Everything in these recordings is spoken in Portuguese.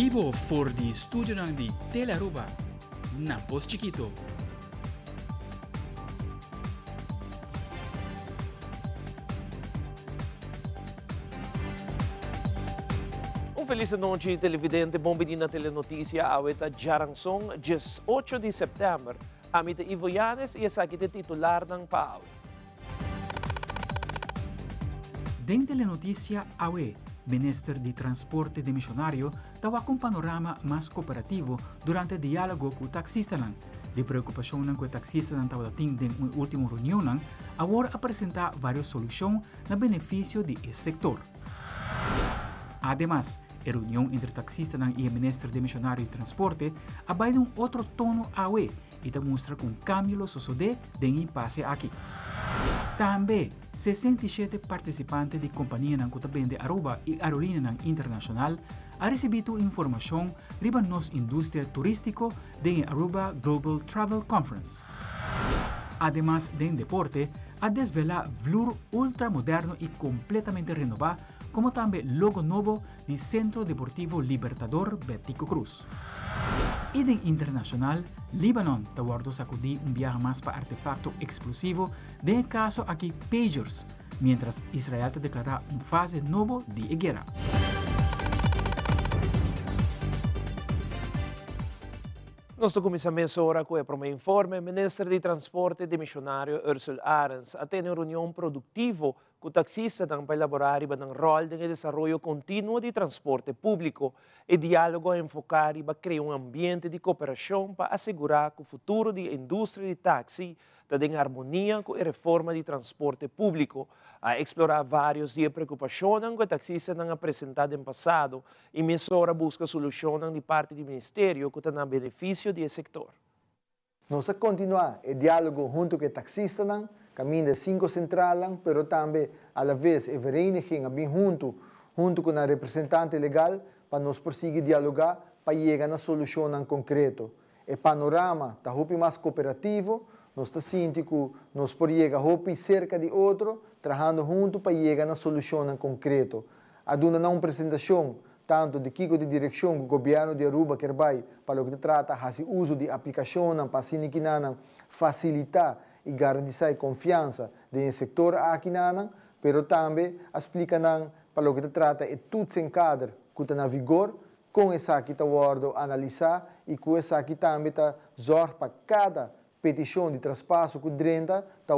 Vivo voor die studio ng di Telaruba, Nampos Chiquito. Feliz noite, televidente. Bom dia na Telenotícia. Aweta Jarangsong, 18 de setembro. Amita Ivo Yanes e essa aqui é titular ng PAO. Den Telenotícia AWE, Minister de Transporte de Missionário, tawa com panorama mais cooperativo durante o diálogo com o taxista lang. De preocupação ng com o taxista ng tawa dating den último reunião lang, agora apresentar várias soluções na benefício de esse setor. Además, a reunião entre taxistas e o Ministro de Missionário e Transporte abai de outro tono AWE e demonstra que cambio sucede den impasse aqui. Também, 67 participantes de companhia ng Kutabende Aruba e Aerolínea Internacional ha recebido informação riba nos indústria turístico den Aruba Global Travel Conference. Además, den deporte, a desvelar vlur ultramoderno e completamente renovado como também logo novo do Centro Deportivo Libertador Betico Cruz. E em internacional, Líbano está guardando sacudir viaje mais para artefacto explosivo, de caso aqui Pagers, mientras Israel te declara fase novo de guerra. Nós começamos agora com o informe. O Ministro de Transporte de Missionário Ursula Arens a ter uma reunião produtiva com o taxista para elaborar o rol de desenvolvimento contínuo de transporte público e diálogo enfocar para criar ambiente de cooperação para assegurar que o futuro da indústria de táxi está em harmonia com a reforma de transporte público, a explorar vários de preocupações que o taxista não apresentado no passado e mesmo busca soluções de parte do Ministério que está no benefício do setor. Nós vamos continuar o diálogo junto com o taxista, caminho de 5 central, mas também, à vez, a vereniging bem junto com a representante legal, para nós prosseguir dialogar, para chegar na solução concreta. O panorama está muito mais cooperativo, nós estamos sentindo que nós podemos chegar cerca de outro, trabalhando junto para chegar na solução concreta. Há uma apresentação, tanto de Kiko de direção do governo de Aruba, que vai para o que trata de uso de aplicação, para assim facilitar e garantir a confiança do setor aqui, mas também explica para o que trata de tudo sem cadro que está na vigor, com essa que está analisar e com essa que também está zorra para cada petição de traspasso que drenta está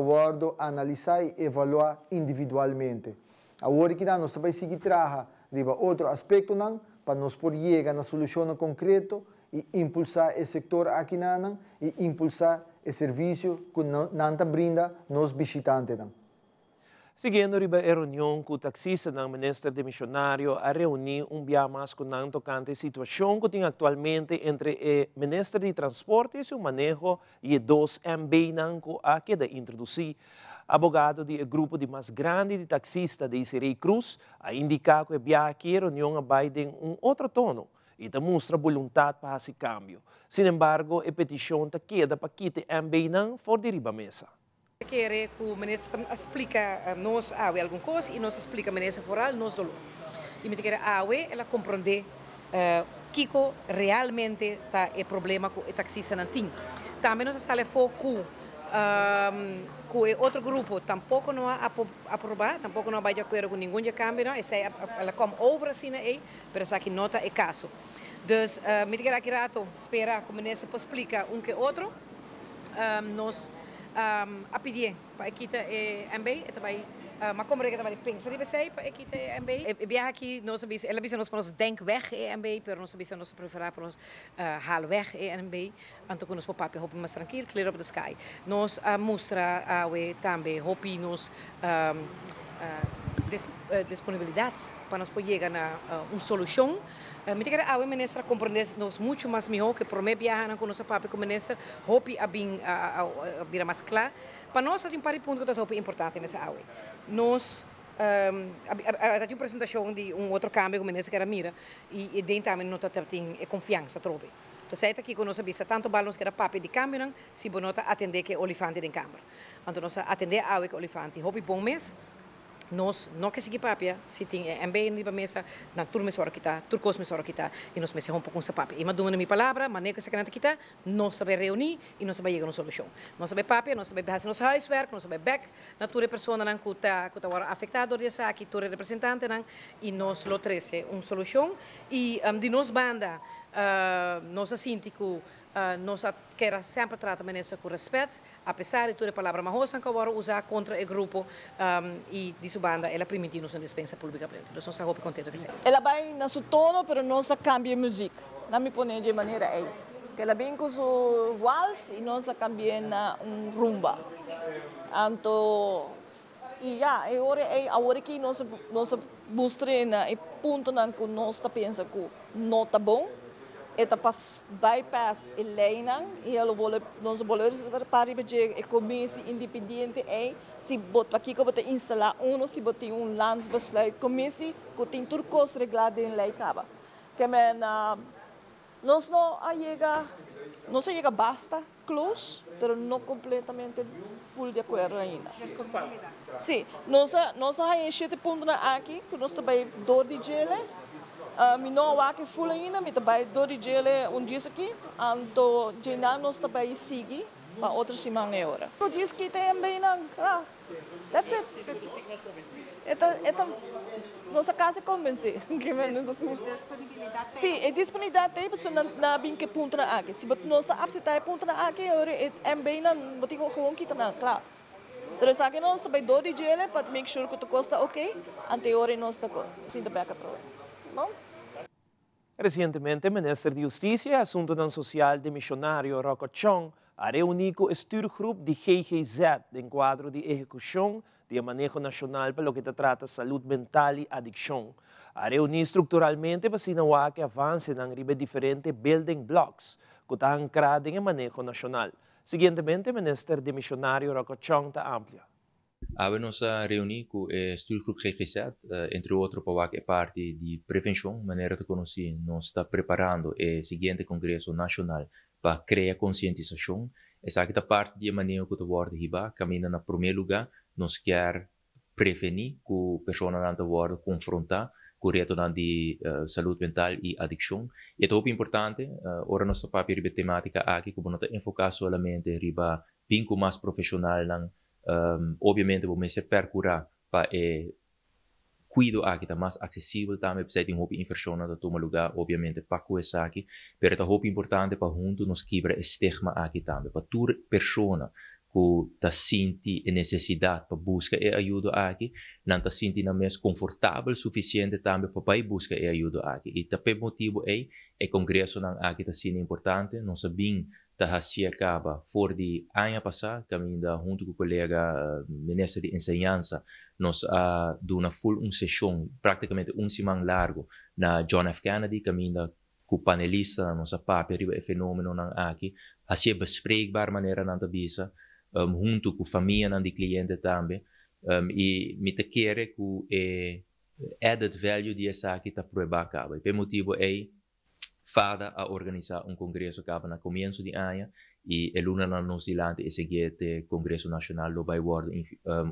analisar e evaluar individualmente. Agora que nós vamos seguir trabalhando outro aspecto para nós poder chegar na solução concreta e impulsar o setor aqui e impulsar o serviço que nós brinda nos visitantes. Seguindo a reunião com o taxista do Ministro de Missionário, a reunir dia mais com o tocante a situação que tem atualmente entre o Ministro de Transporte e seu manejo e dois MB que queda introduzir. Abogado do grupo de mais grande de taxistas de Sirei Cruz a indicar que a reunião vai em outro tono e demonstra vontade para esse cambio. Sin embargo, a petição queda para que o MB fora de riba mesa. Quero que o ministro explica nos alguma coisa e nos explica o ministro foral nos dolo. E me quero ela compreender que realmente está o problema com o taxista não tem. Também nós sale foco com outro grupo tampouco não há aprovado, tampouco não vai de acordo com nenhum câmbio, não. Ela como over assim aí, mas aqui nota é caso. Dus me quero aqui rato esperar que o ministro explica que outro nos a pedir para que a MB vai mas como que vai pensar de você para que a MB viaja aqui nós sabemos ela disse nós para nós denk weg MB pero nós sabemos nós preferar para nós haal weg MB então que nós papai hope mais tranquilo clear up the sky nós mostra também hope nos disponibilidade para nós poder chegar na solução. Me diga a ministra compreender nos muito mais melhor que por me viajar com nossa papai com ministra hope a vir mais claro para nós tem um par de pontos que é importante nessa área nós a apresentação de outro câmbio com ministra que era mira e dentro também nós tem confiança trobe então sei aqui com nossa vista tanto balões que era papai de câmbio se bonota atender que olifante em câmara então nós atender a que olifante hope bom mês nós não que seguir papia, se tem MB na mesa, na turma só kita, turcos me só kita, e nós mesa um pouco com papia. E maduma na minha palavra, maneira que se canata kita, nós saber reunir e nós saber chegar uma solução. Nós saber papia, nós saber fazer nosso huiswerk, nós saber back, na tua pessoa não que está afetada dessa aqui, tua representante não, e nós lo trece uma solução e de nós banda, nós assim que nós queremos sempre tratar a com respeito, apesar de toda a palavra mas que agora usar contra o grupo e de sua banda, ela permitiu-nos uma dispensa pública. Então, nós estamos contentes de ser. Ela vai na sua tono, mas não se cambia música. Não me põe de maneira aí. Ela vem com sua vals e nós cambia na rumba. Então, e já, agora que nós mostramos o ponto que nós pensamos que não está bom, eta pas bypass elena e ela nós bolores para a comissão independente se bota aqui que bota instalar se bota landsbesluit commissie que tem turcos reglado em lei caba que nós não chega basta close pero não completamente full de acordo ainda. Sim, nós aí 7 pontos aqui que nós também dor de gele. Não há que full ainda, mas também do dia dia aqui, então já nós também seguir para outra semana e hora. O dia que tem bem that's it. Então nossa casa convence. Sim, é disponibilidade tem, mas não bem que ponto aqui. Se nós está absetar ponto aqui, é bem não, botar gewoon kita não, claro. Dus aqui nós também do dia para make sure que tu costa ok, anterior nós está sim da backup. Bom? Recientemente, o Ministro de Justicia e Assuntos Social de Missionário Rocco Chong ha reunido o Stuurgroep de GGZ em quadro de execução de manejo nacional para o que trata saúde mental e adicção. Ha reunido estruturalmente para sinalizar que avance em diferentes building blocks que estão ancrados em manejo nacional. Seguintemente, o Ministro de Missionário Rocco Chong está amplia. Nós reunimos com o Stuurgroep GGZ, entre outros, para a parte de prevenção, maneira de conhecer, nós está preparando o seguinte Congresso Nacional para criar conscientização. Essa é a parte de maneira que o Word Hiba caminha no primeiro lugar, nós quer prevenir que a pessoa não vai confrontar com o reto de saúde mental e adicção. E é muito importante, ora nossa papel de temática aqui, que não está enfocado somente riba vinco mais profissional, obviamente vamos ser percurar para cuido aqui está mais acessível também precisa de uma inversão da toma lugar obviamente para coisa aqui, pero é muito importante para junto nos quebrar estigma aqui também para toda pessoa que está sente necessidade para buscar ajuda aqui, não está sentindo mais confortável suficiente também para buscar ajuda aqui. E também motivo é o congresso não aqui está sendo importante, não sabemos da se acaba for de ano passado, caminhando junto com o colega ministro de ensinança, nós deu uma full sessão, praticamente semana largo na John F. Kennedy, caminhando com o panelista, nossa papel, o fenômeno aqui, assim bespreekbaar maneira na tabisa, junto com a família de cliente também, e me te quer que o added value de essa aqui está provar acaba. E o motivo é fada a organizar congresso que acaba no começo de ano e a luna na Nova Zelândia e seguinte congresso nacional lo vai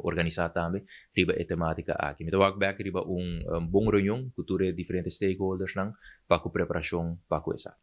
organizar também riba a temática aqui. Então back riba bom reunião com todos diferentes stakeholders para a preparação para essa.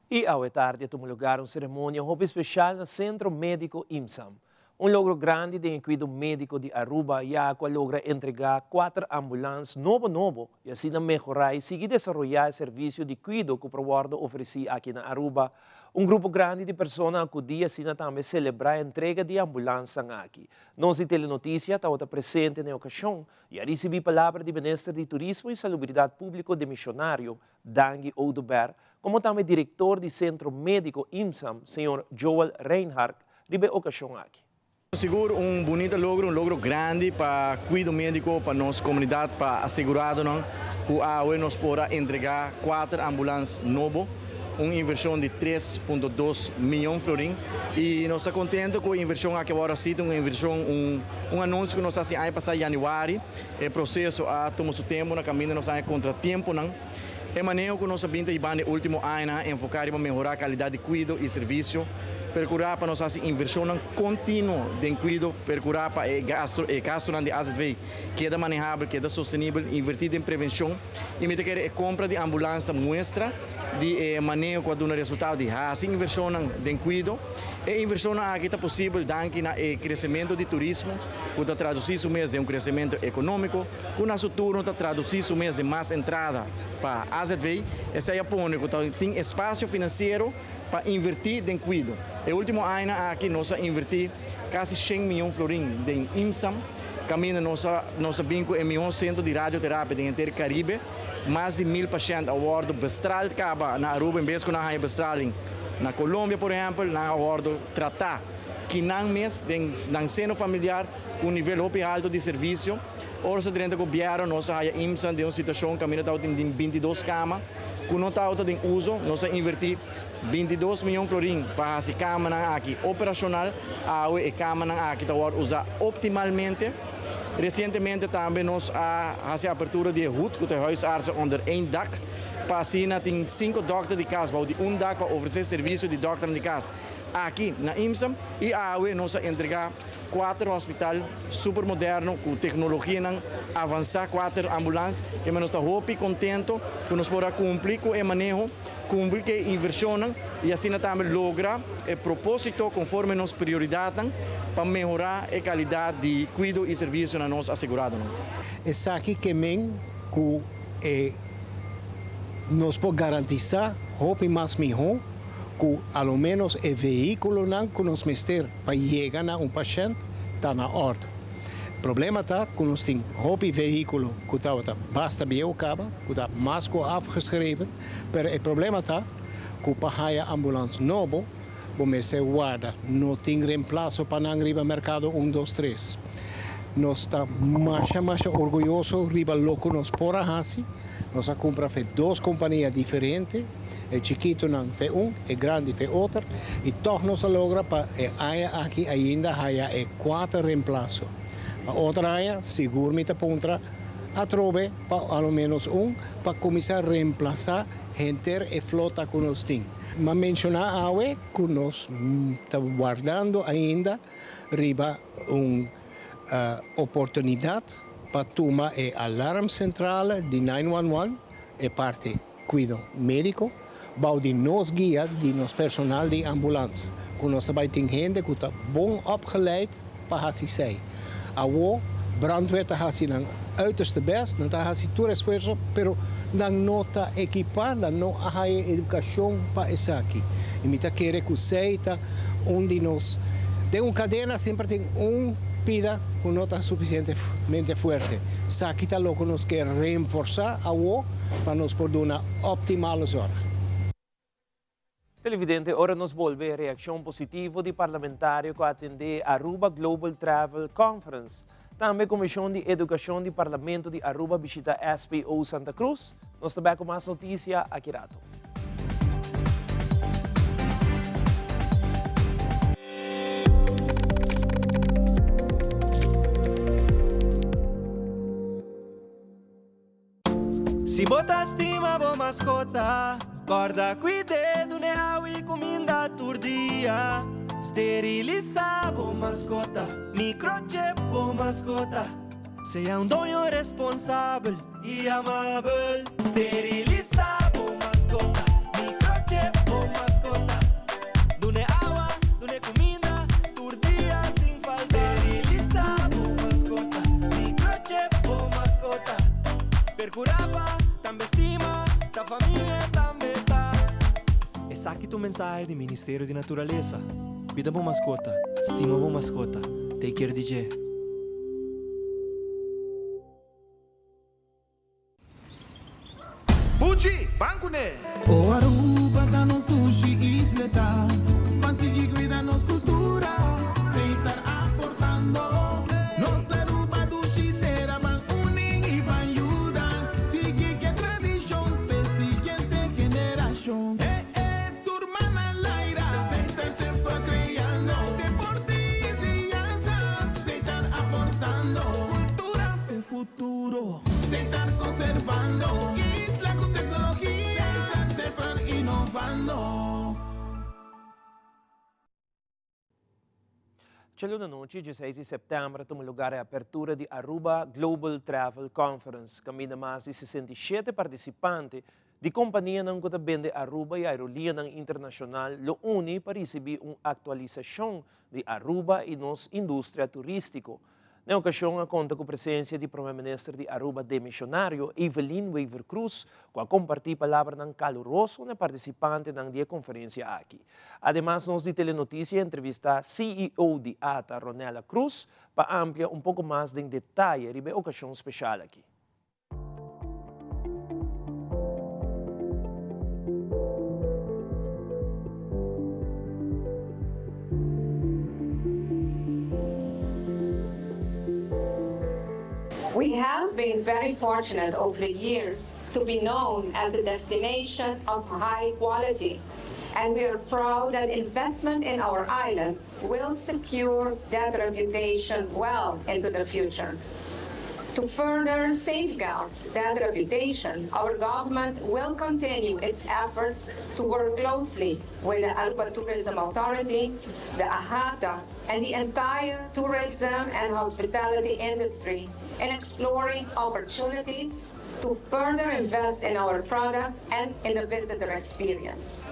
E à tarde tomou lugar uma cerimônia especial no Centro Médico IMSAM. Logro grande de cuidado médico de Aruba já logra entregar 4 ambulâncias novo e assim melhorar e seguir desenvolver o serviço de cuidado que o Prowardo oferecia aqui na Aruba. Grupo grande de pessoas acudia assim também celebrar a entrega de ambulância aqui. Nossa telenotícia está presente na ocasião e a receber palavra do Ministro de Turismo e Salubridade Pública de Missionário, Dangi Oudobert, como também diretor do Centro Médico IMSAM, Sr. Joel Reinhardt, de ocasião aqui. Seguro bonito logro grande para cuidado médico para nossa comunidade, para assegurar que a UE nos poderá entregar 4 ambulâncias novas, uma inversão de 3,2 milhões de florins. E nós estamos contentes com a inversão que agora cita, uma inversão, anúncio que nós fazemos ano passado em janeiro, o processo toma seu tempo, na caminho nós temos contratempo. É maneiro que nós vimos no último ano enfocar para melhorar a qualidade de cuidado e serviço. percurar para nós fazer inversão contínua de cuidado, percurar para gasto de AZV, que é manejável, que é sustentável, invertido em prevenção, e me quer a compra de ambulância mostra de manejo quando um resultado de assim inversão de cuidado, e inversão aqui está possível danke na crescimento de turismo, que está traduzir o mês de crescimento econômico, que na seu turno está traduzir o mês de mais entrada para AZV, essa é a ponto que tem espaço financeiro para invertir em cuidado. O último ano aqui nós invertimos quase 100 milhões de florins em IMSAM, caminho nossa vínculo em 1 centro de radioterapia no inteiro Caribe, mais de 1000 pacientes ao bordo bestral caba na Aruba, em vez de na bestral na Colômbia, por exemplo, na bordo tratar que não mês na seno familiar com nível alto de serviço. Hoje dentro do governo nós IMSAM de uma situação que caminho em 22 camas, com não está em uso, nós invertir 22 milhões de florins para essa cama aqui operacional, a cama aqui está usar optimalmente. Recentemente também nós fazemos a abertura de HUD, que é huisartsen onder één dak. Para assim, tem 5 dokters de casa, de dak para oferecer serviço de dokter de casa. Aqui na IMSAM e a AUE nós entregar 4 hospitais super modernos com tecnologia avançada, 4 ambulâncias e nós estamos muito contentes que nós podemos cumprir com o manejo, cumprir com a inversão e assim também lograr o propósito conforme nossas prioridades para melhorar a qualidade de cuidado e serviço na nossa assegurada. Essa aqui que nos pode garantizar muito mais melhor que ao menos o veículo que nós meter para chegar a paciente está na ordem. O problema está que nós temos um veículo que está basta bem acaba, que está mais afgeschreven, mas o problema está que para a ambulância nova, o meter guarda, não tem reemplaço para não ir ao mercado 1, 2, 3. Nós estamos mais orgulhosos de lo que nós podemos fazer. Nós compramos 2 companhias diferentes. O chiquito não fez o grande fez outro, e toch nós logra para aqui ainda há 4 reemplaços. Para outra área, seguramente pontra a trove para ao menos para começar a reemplazar gente e flota que nós temos. Mas mencionar a AUE que nós estamos guardando ainda riba oportunidade para tomar o alarme central de 911 e parte cuidado médico. Bouwde nos guia de nos personal de ambulância. Com nós também tem gente que está bom opgeleid para fazer isso. A brandweer está fazendo uiterste best, não está fazendo todo esforço, mas não está equipada, não há educação para isso aqui. E me querer que seja onde nós tem cadena sempre tem pida que não está suficientemente forte. Se aqui está logo nós quer reforçar para nos poder uma optimal hora. Televidente, ora nos volve a reação positiva de parlamentário que atende a Aruba Global Travel Conference. Também a Comissão de Educação do Parlamento de Aruba visita SPO Santa Cruz. Nós também com mais notícia aqui rato. Se botar estima, boa mascota. Guarda cuidado, né? E comida todo dia. Esterilizar, boa mascota. Microchip, boa mascota. Seja dono responsável e amável. Esterilizar, boa mascota. Microchip, boa mascota. Dune água, dune comida, todo dia sem falta. Esterilizar, boa mascota. Microchip, boa mascota. Percuraba, também estima, da família também tá. Essa aqui é o mensagem do Ministério de Natureza. Cuida boa mascota, estima boa mascota. Take care, DJ. Pucci, banco né? O Aruba da nos sushi isleta, consegui cuidar nos cultura, sem estar aportando. Nos Aruba do Chitera, van unen e van ayudan. Sigue que tradición, pe siguiente generación. Turma na laira, sem estar se fue creando. Deporte y enseñanza, sem estar aportando. Cultura de futuro, sem estar conservando. Luna noite, 16 de setembro, toma lugar a apertura de Aruba Global Travel Conference. Caminha mais de 67 participantes de companhia não que vende Aruba e aerolínea internacional lo une para receber uma atualização de Aruba e nossa indústria turística. Na ocasião, conta com a presença do primeiro-ministro de Aruba demissionário, Evelyn Weaver Cruz, que compartilha palavra ng caloroso na participante ng dia conferência aqui. Además, nos de Telenotícia entrevista CEO de ATA, Ronela Cruz, para ampliar um pouco mais de detalhe sobre a ocasião especial aqui. We have been very fortunate over the years to be known as a destination of high quality, and we are proud that investment in our island will secure that reputation well into the future. To further safeguard that reputation, our government will continue its efforts to work closely with the Aruba Tourism Authority, the AHATA, and the entire tourism and hospitality industry in exploring opportunities to further invest in our product and in the visitor experience.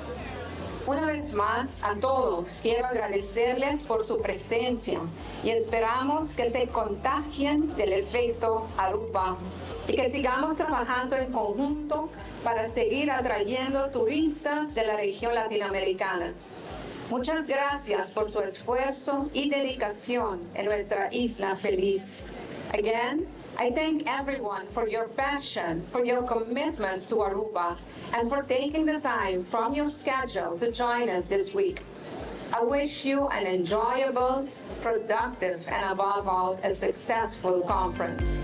Una vez más, a todos quiero agradecerles por su presencia y esperamos que se contagien del efecto Aruba y que sigamos trabajando en conjunto para seguir atrayendo turistas de la región latinoamericana. Muchas gracias por su esfuerzo y dedicación en nuestra isla feliz. Again, I thank everyone for your passion, for your commitment to Aruba, and for taking the time from your schedule to join us this week. I wish you an enjoyable, productive, and above all, a successful conference.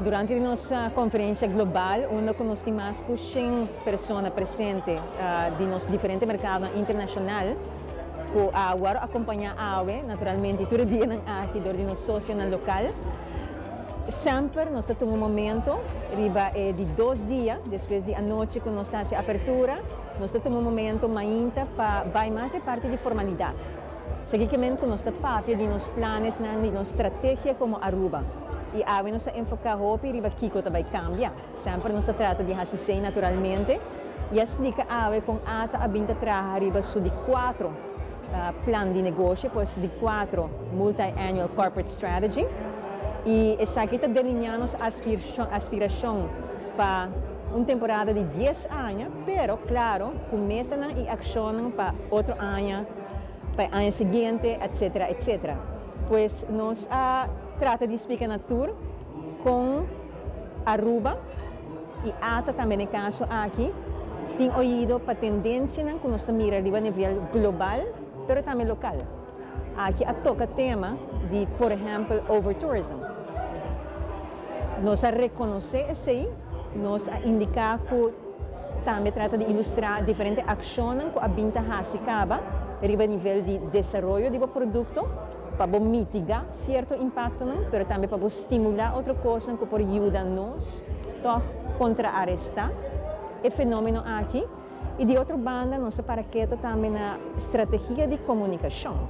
Durante a nossa conferência global, onde nós temos 100 pessoas presentes de nos diferentes mercados internacionais, que agora acompanhar a AWE, naturalmente, todo dia aqui do nosso sócio local. Sempre nós temos um momento, de 2 dias, depois da noite que nós estamos a abertura, nós temos um momento mainta para mais de parte de formalidade. Seguidamente, nós temos papel de nossos planos, de nossa estratégia como Aruba. E a AWE nos enfoca hopi riba Kiko também cambia. Sempre nos trata de assistir naturalmente e explica a AWE com ata a binta traha riba su de 4 plan de negócio, pois de 4 multi-annual corporate strategy. E essa aqui está delineando aspiração para uma temporada de 10 anos, pero claro, com meta e ação para outro ano, para o ano seguinte, etc, etc. Pois nós trata de explicar na tour com Aruba e ATA também no caso aqui tem ouvido para tendência que nós estamos mirando a nível global, mas também local. Aqui toca tema de, por exemplo, overtourism. Nós reconhecer isso aí, nós indicar que também trata de ilustrar diferentes ações que a binta se acaba a nível de desenvolvimento do produto, para mitigar certo impacto, mas também para estimular outra coisa que pode ajudar-nos a contrarrestar o fenômeno aqui. E de outra banda, nós paraqueto também na estratégia de comunicação,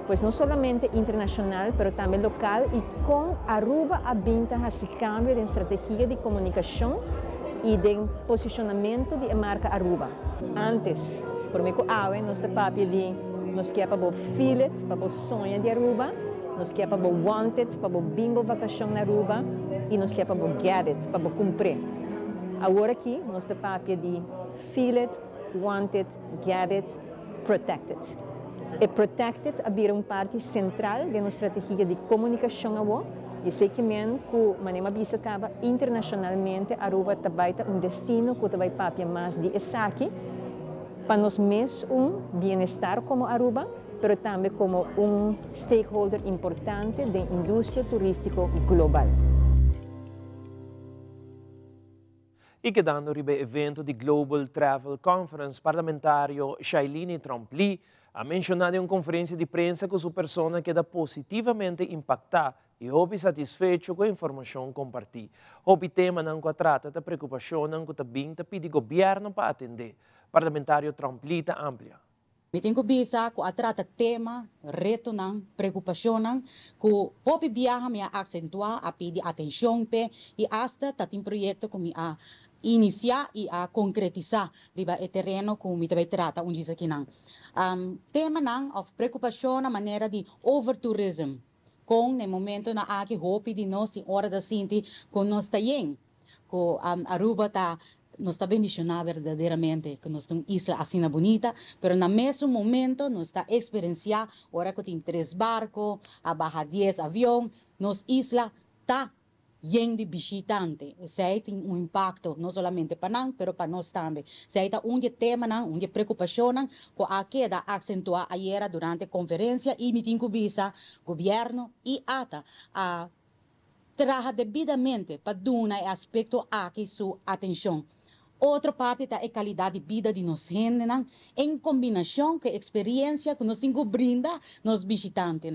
pois não somente internacional, mas também local, e com Aruba a binta esse cambio de estratégia de comunicação e de posicionamento de marca Aruba. Antes, por mim, a AWE, nós temos papel de nós queremos para o Feel It, para o sonho de Aruba, nós queremos para o Want It, para o bimbo vacação na Aruba, e nós queremos para o Get It, para o cumprir. Agora aqui, nós temos papel de Feel It, Want It, Get It, Protect It. E Protect It é uma parte central da nossa estratégia de comunicação agora, e sei que maneira bisa acaba internacionalmente, Aruba também é um destino que vai papel mais de Esaki, para nós mesmos bem-estar como Aruba, mas também como stakeholder importante da indústria turística global. E quedando ribe evento de Global Travel Conference, parlamentário Shailene Trompe-Lee ha mencionado em uma conferência de prensa que sua persona queda positivamente impactada e hopi satisfecho com a informação compartilhada. Hopi tema não trata da preocupação não que também pede governo para atender. Parlamentário Tromplita amplia. Meeting ko bisa ko atrata tema, reto ng preocupação ng ko hopi biyaha mi acentua a pedi atenção pe e hasta tatim proyecto ko mi a iniciar e a concretizar riba e terreno com mi também trata diz aqui não. Tema não of preocupação na maneira de overtourism com no momento na aqui hopi de nós em hora da sinti com nós tayen com Aruba tá nos está bendicionado verdadeiramente que nós temos isla assim bonita, pero no mesmo momento nos está experienciando agora que tem 3 barcos, abaixo 10 aviões, nos isla está lleno de visitantes. Isso aí tem impacto não somente para nós, pero para nós também. Isso aí está tema, preocupação que aqui da acentuar ayer durante a conferência e meeting com o governo e ata a trabalhar devidamente para dar um aspecto aqui sua atenção. Outra parte da qualidade de vida de nós gente, em combinação com a experiência que nós temos brinda nos visitantes.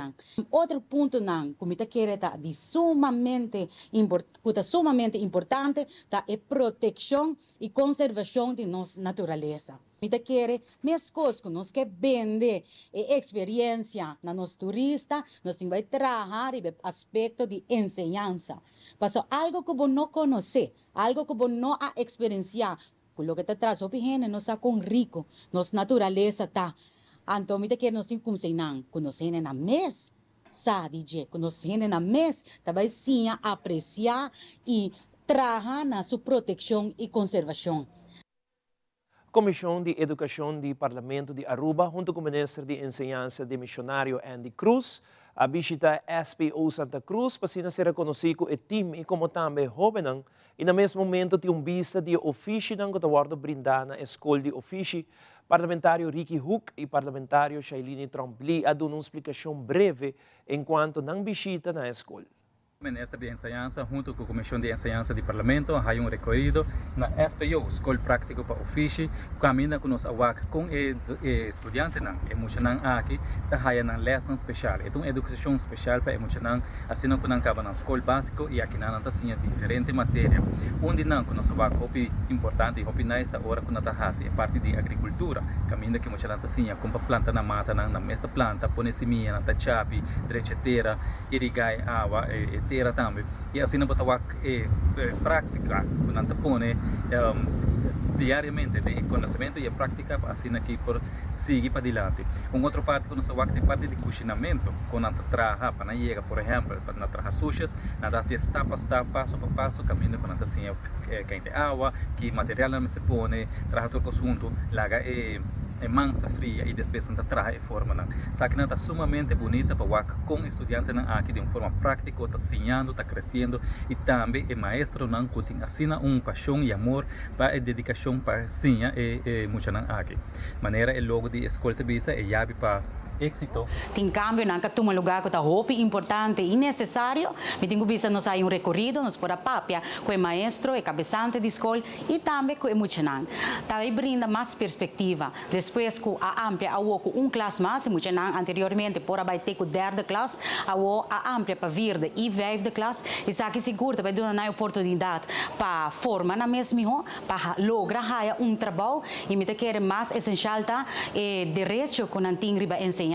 Outro ponto, como eu quero de sumamente importante, é a proteção e conservação de nossa natureza. Eu quero, minhas coisas que nós queremos vender a experiência na nos turistas, nós temos que trabalhar no aspecto de enseñanza. Passo algo que você não conhece, algo que você não ha experienciado, com o que está atrás, o gente nós com rico, nossa natureza está. Então, eu quero nós temos que ensinar, que nós temos na mês, sabe, que nós temos na mês, também sim apreciar e trabalhar na sua proteção e conservação. Comissão de Educação do Parlamento de Aruba, junto com o Ministro de Enseñança de Missionário Andy Cruz, a visita SPO Santa Cruz para ser reconhecido o time e como também jovem, e no mesmo momento tem vista de ofício que está brindando na Escola de Ofício. Parlamentário Ricky Hook e parlamentário Shailini Trompli a dar uma explicação breve enquanto não visita na escola. O Ministro de Enseñanza, junto com a Comissão de Enseñanza do Parlamento, há recorrido na SPO, Escola Prática para Ofício, caminha com os awak com estudantes, e muitos aqui, há uma lesson especial, é uma educação especial para muitos assim não acaba na escola básica e aqui não tem diferente matéria. Onde não com os awak hopi importante, hopi nessa hora que nós é parte de agricultura, caminha que muitos assim, como planta na mata, na mesma planta, põe semente, na chapi, drecheteira, irrigai água, terra também. E assim não botar prática, quando põe diariamente de conhecimento e a prática assim aqui por seguir para adiante. Outra parte que nós é parte de cozinhamento, quando nós trabalha para chegar, por exemplo, para nós trabalhar sushis, nós estapa passo por passo, caminho quando nós assim quente água, que material não se põe, trabalhar todo o assunto, laga é mansa fria e depois não traz forma não. Só que está sumamente bonita para com estudantes aqui de uma forma prática, está ensinando, está crescendo e também é maestro não que tem assim paixão e amor para a dedicação para ensinar e muito aqui. Maneira é logo de escola de visa é chave para éxito. Tem cambio na que toma lugar que está hopi importante e necessário. Me tenho visto nós aí recorrido, nós por a papia com o maestro, o cabeçante de escola e também com o emocional. Também brinda mais perspectiva. Depois com a amplia a classe mais, emocional anteriormente por a bater com 10ª classe, a amplia para vir de e 5ª classe. E isso aqui seguro vai dar uma oportunidade para formar na mesma para lograr trabalho e me quer mais essencial tá direito com antigo riba enseñanza.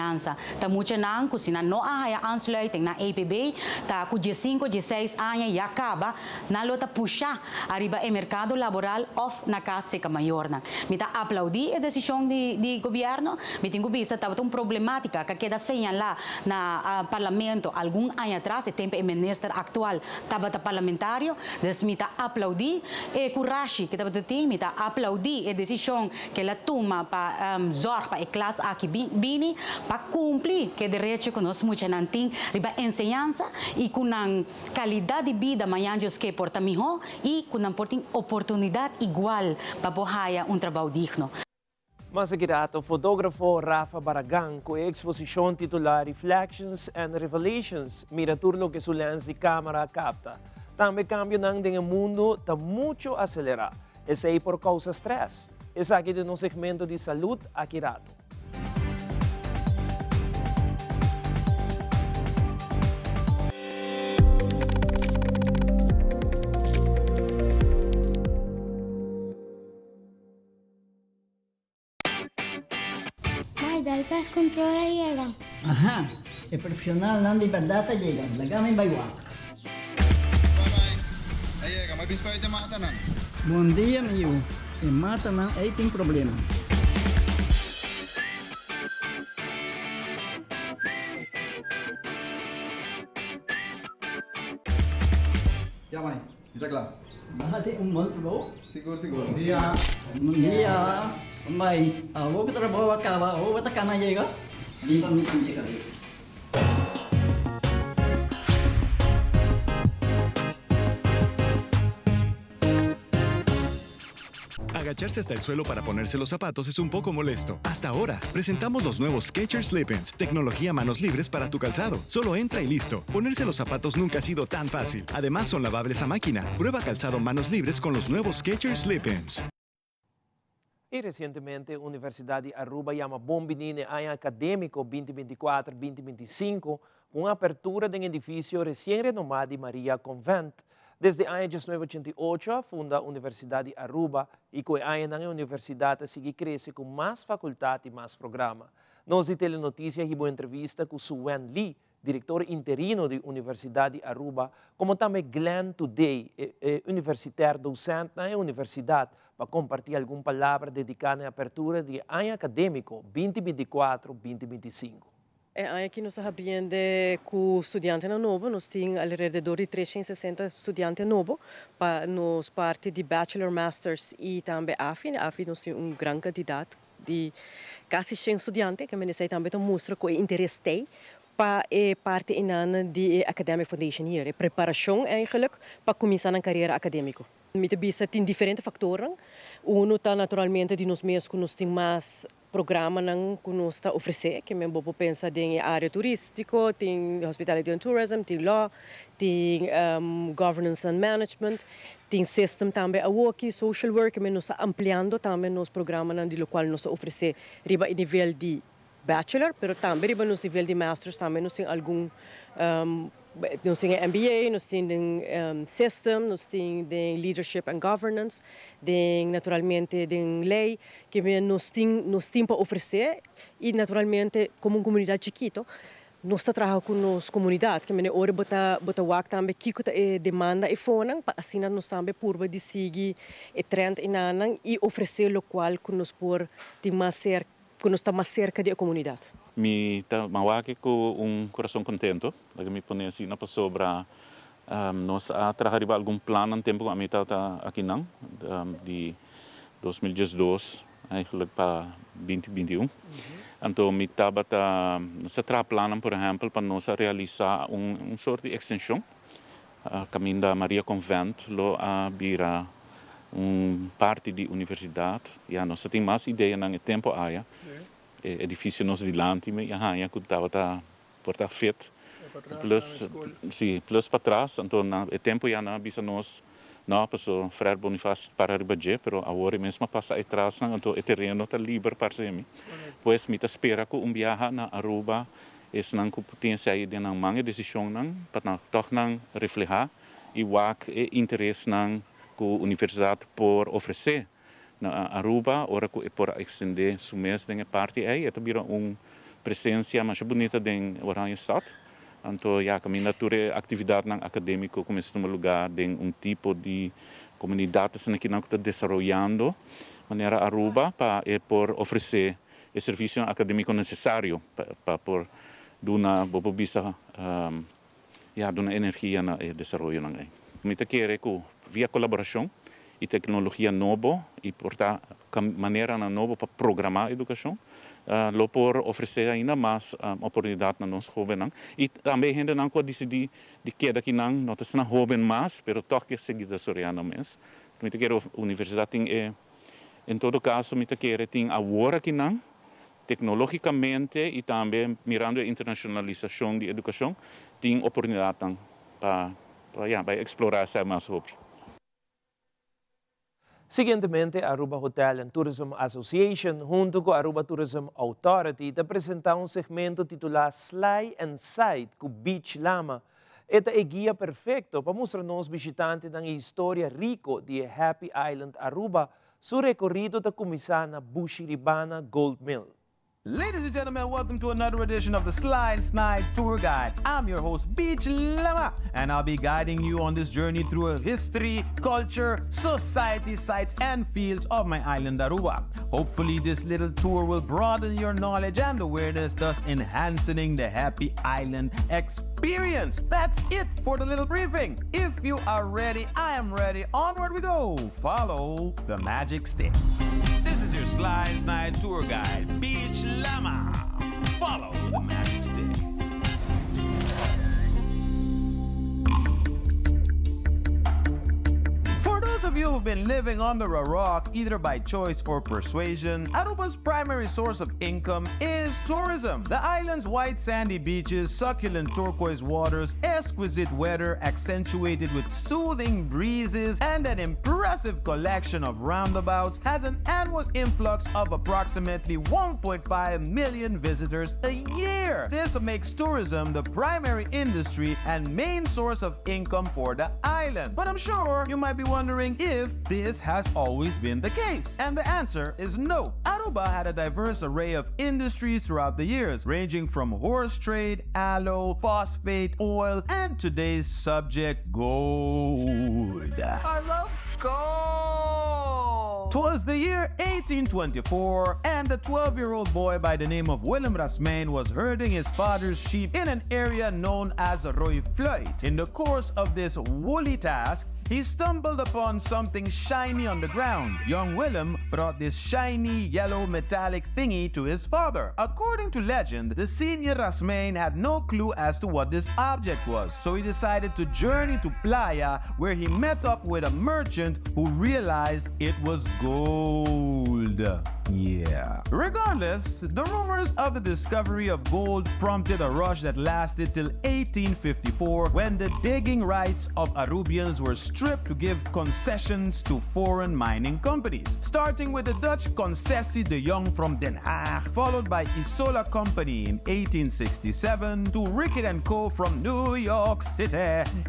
Tá muito não, que se não há ansluiting na APB, tá com 5, 16 anos e acaba, na lota puxar arriba o mercado laboral of na casa maior. Me tá aplaudir a decisão de governo, me tenho visto tá uma problemática que queda señalar na parlamento algum ano atrás, e tempo o ministro atual estava parlamentário, des me tá aplaudir e coragem que estava tem, me tá aplaudir a decisão que ela toma para zorg para a classe aqui bini para cumprir que direito que nós muito não tem, riba enseñanza e com a qualidade de vida manhãs que porta melhor e com a oportunidade igual para poder trabalho digno. Mas aqui o fotógrafo Rafa Barragan com a exposição titular Reflections and Revelations, mira tudo que sua lens de câmera capta. Também cambio no mundo está muito acelerado. Esse é por causa do stress. Esse aqui é no segmento de saúde aqui rato. del pest control llega. Ajá, el profesional não de verdade llega. Lagame baywak. Llega, mas bispo te mata não. Bom dia, meu. E mata não, aí tem problema. Ya, mãe, está claro. Bahati bom trabalho. Seguro, seguro. Bom dia. Bom dia. Mãe, vou que trabalho acaba, vou que tá na chega. Limpa minha cabeça. Agacharse hasta el suelo para ponerse los zapatos es un poco molesto. Hasta ahora, presentamos los nuevos Skechers Slip-ins, tecnología manos libres para tu calzado. Solo entra y listo. Ponerse los zapatos nunca ha sido tan fácil. Además, son lavables a máquina. Prueba calzado manos libres con los nuevos Skechers Slip-ins. E recentemente, a Universidade de Aruba llama Bombinine Año Acadêmico 2024-2025 com a apertura do edifício recém-renomado de Maria Convent. Desde o ano 1988, funda a Universidade de Aruba e com o ano a universidade segue cresce com mais faculdade e mais programa. Nós de Telenotícias tivemos entrevista com Suen Lee, diretor interino da Universidade de Aruba, como também Glenn Today, universitário docente na universidade, para compartilhar alguma palavra dedicada à apertura do ano acadêmico 2024-2025. Aqui nós apreendemos com estudantes novos, nós temos alrededor de 360 estudantes novos, para nos parte de Bachelor, Masters e também AFI. AFI nós temos grande candidato de quase 100 estudantes, que me também mostra que o interesse tem para parte de Academic Foundation hier, a preparação eigenlijk para começar a carreira acadêmica. Met bisa tem diferentes fatores. Um está naturalmente de nós mesmos que nós temos mais programa que nós está oferecer, que me vou pensar em área turística, tem hospitality and tourism, tem law, tem governance and management, tem system também a work, social work, que me nós está ampliando também nos programas de qual nós oferecer riba em nível de bachelor, pero também riba nos nível de masters também nós tem algum nós temos MBA, nós temos system, nós temos leadership and governance, naturalmente lei que nós temos para oferecer e naturalmente como uma comunidade chiquita nós trabalhamos com nossa comunidade que ora bota wak também que demanda e fonan para assim nós também purba de seguir e trend inanang e oferecer o qual que nós por que nós está mais cerca da comunidade. Me está mawaki com coração contento, porque me põe assim na sobra nós a trabalhar algum plano no tempo que a mim está aqui não de 2012 eigenlijk para 2021. Então me estava nós a plano por exemplo para nós realizar sorte de extensão caminho da Maria Convent lo a bira parte de universidade e a nós tem mais ideia no tempo aí. Edifício nos dilante me já que estava por estar feito plus para trás então o tempo já não bisa nós não passou Frère Bonifácio para Ribadje pero agora mesmo passa atrás então o terreno está livre para semi pois me espera que viaje na Aruba es não que tem sair de uma manga decisão não para toch não refletir e o interesse não que a universidade por oferecer na Aruba, ora que por extender su mês de parte aí, é também presença mais bonita em Orange Stad. Então, já caminha toda atividade acadêmica começa num lugar de tipo de comunidades que não está desenvolvendo maneira Aruba para por oferecer o serviço acadêmico necessário para por dar bisa dar energia na desenvolvimento aí. Me quer que via colaboração e tecnologia nova e portar maneira nova para programar a educação, lo por oferecer ainda mais oportunidade na nossa jovens e também gente não pode decidir de que daqui não está sendo jovem mais, pero toch que seguir da soriana mesmo. Me quero a universidade tem em todo caso me quero tem agora que não tecnologicamente e também mirando a internacionalização de educação tem oportunidade para explorar essa mais hobby. Seguintemente, a Aruba Hotel and Tourism Association, junto com a Aruba Tourism Authority, está apresentando segmento titulado Slide and Sight com Beach Lama. Esta é a guia perfeita para mostrar aos visitantes a história rica de Happy Island Aruba, seu recorrido da começar na Bushiribana Gold Mill. Ladies and gentlemen, welcome to another edition of the Slide Snide Tour Guide. I'm your host, Beach Lama, and I'll be guiding you on this journey through a history, culture, society, sites, and fields of my island, Aruba. Hopefully, this little tour will broaden your knowledge and awareness, thus enhancing the happy island experience. That's it for the little briefing. If you are ready, I am ready. Onward we go. Follow the magic stick. This is your Slide Snide Tour Guide, Beach Lama. Follow the magic stick. For those of you who've been living under a rock, either by choice or persuasion, Aruba's primary source of income is tourism. The island's white sandy beaches, succulent turquoise waters, exquisite weather accentuated with soothing breezes, and an impressive collection of roundabouts has an annual influx of approximately 1.5 million visitors a year. This makes tourism the primary industry and main source of income for the island. But I'm sure you might be wondering if this has always been the case. And the answer is no. Aruba had a diverse array of industries throughout the years, ranging from horse trade, aloe, phosphate, oil, and today's subject, gold. I love gold! 'Twas the year 1824, and a 12-year-old boy by the name of Willem Rasmain was herding his father's sheep in an area known as Roy Floyd. In the course of this woolly task, he stumbled upon something shiny on the ground. Young Willem brought this shiny yellow metallic thingy to his father. According to legend, the senior Rasmain had no clue as to what this object was, so he decided to journey to Playa, where he met up with a merchant who realized it was gold. Yeah. Regardless, the rumors of the discovery of gold prompted a rush that lasted till 1854, when the digging rights of Arubians were stripped to give concessions to foreign mining companies, starting with the Dutch Concessie de Jong from Den Haag, followed by Isola Company in 1867, to Rickett & Co. from New York City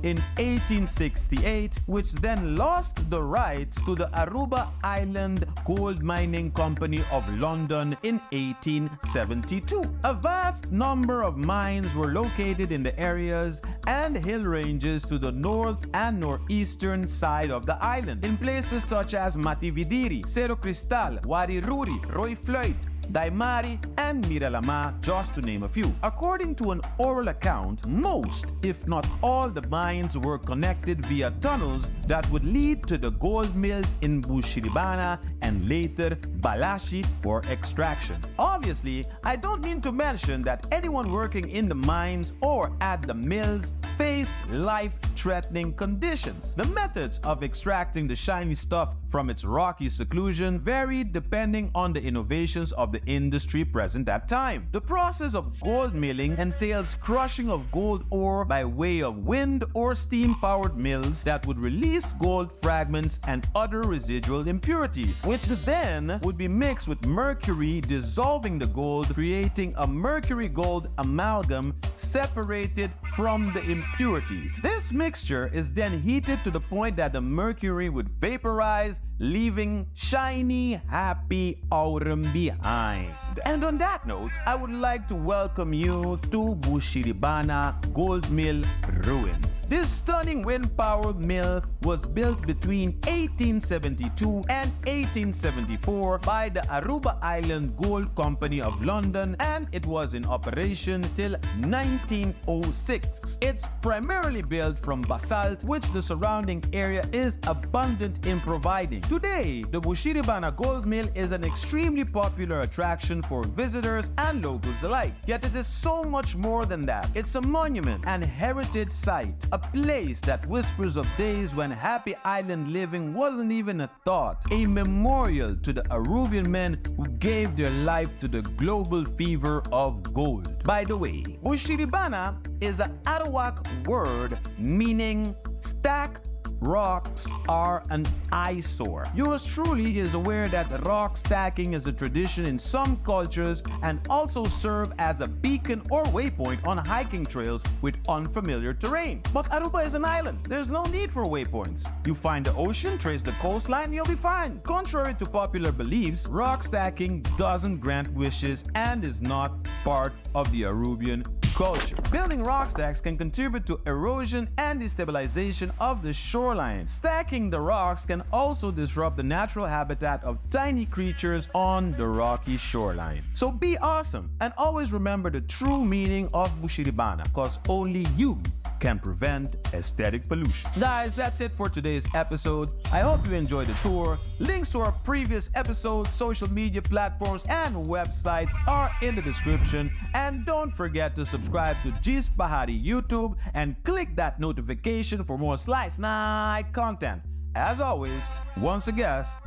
in 1868, which then lost the rights to the Aruba Island Gold Mining Company of London in 1872. A vast number of mines were located in the areas and hill ranges to the north and northeastern side of the island, in places such as Matividiri, Cerro Cristal, Wariruri, Roy Floyd, Daimari, and Miralama, just to name a few. According to an oral account, most, if not all, the mines were connected via tunnels that would lead to the gold mills in Bushiribana and later Balashi for extraction. Obviously, I don't mean to mention that anyone working in the mines or at the mills faced life-threatening conditions. The methods of extracting the shiny stuff from its rocky seclusion varied depending on the innovations of the industry present at time. The process of gold milling entails crushing of gold ore by way of wind or steam-powered mills that would release gold fragments and other residual impurities, which then would be mixed with mercury, dissolving the gold, creating a mercury-gold amalgam separated from the impurities. This mixture is then heated to the point that the mercury would vaporize, leaving shiny, happy aurum behind. And on that note, I would like to welcome you to Bushiribana Gold Mill Ruins. This stunning wind-powered mill was built between 1872 and 1874 by the Aruba Island Gold Company of London, and it was in operation till 1906. It's primarily built from basalt, which the surrounding area is abundant in providing. Today, the Bushiribana Gold Mill is an extremely popular attraction for visitors and locals alike. Yet it is so much more than that. It's a monument and heritage site, a place that whispers of days when happy island living wasn't even a thought, a memorial to the Arubian men who gave their life to the global fever of gold. By the way, Bushiribana is an Arawak word meaning stack, rocks are an eyesore. Yours truly is aware that rock stacking is a tradition in some cultures and also serve as a beacon or waypoint on hiking trails with unfamiliar terrain. But Aruba is an island. There's no need for waypoints. You find the ocean, trace the coastline, you'll be fine. Contrary to popular beliefs, rock stacking doesn't grant wishes and is not part of the Arubian culture. Building rock stacks can contribute to erosion and destabilization of the shoreline. Stacking the rocks can also disrupt the natural habitat of tiny creatures on the rocky shoreline. So be awesome and always remember the true meaning of Bushiribana, because only you can prevent aesthetic pollution. Guys, that's it for today's episode. I hope you enjoyed the tour. Links to our previous episodes, social media platforms, and websites are in the description. And don't forget to subscribe to G's Bahari YouTube and click that notification for more Slice Night content. As always, once a guest,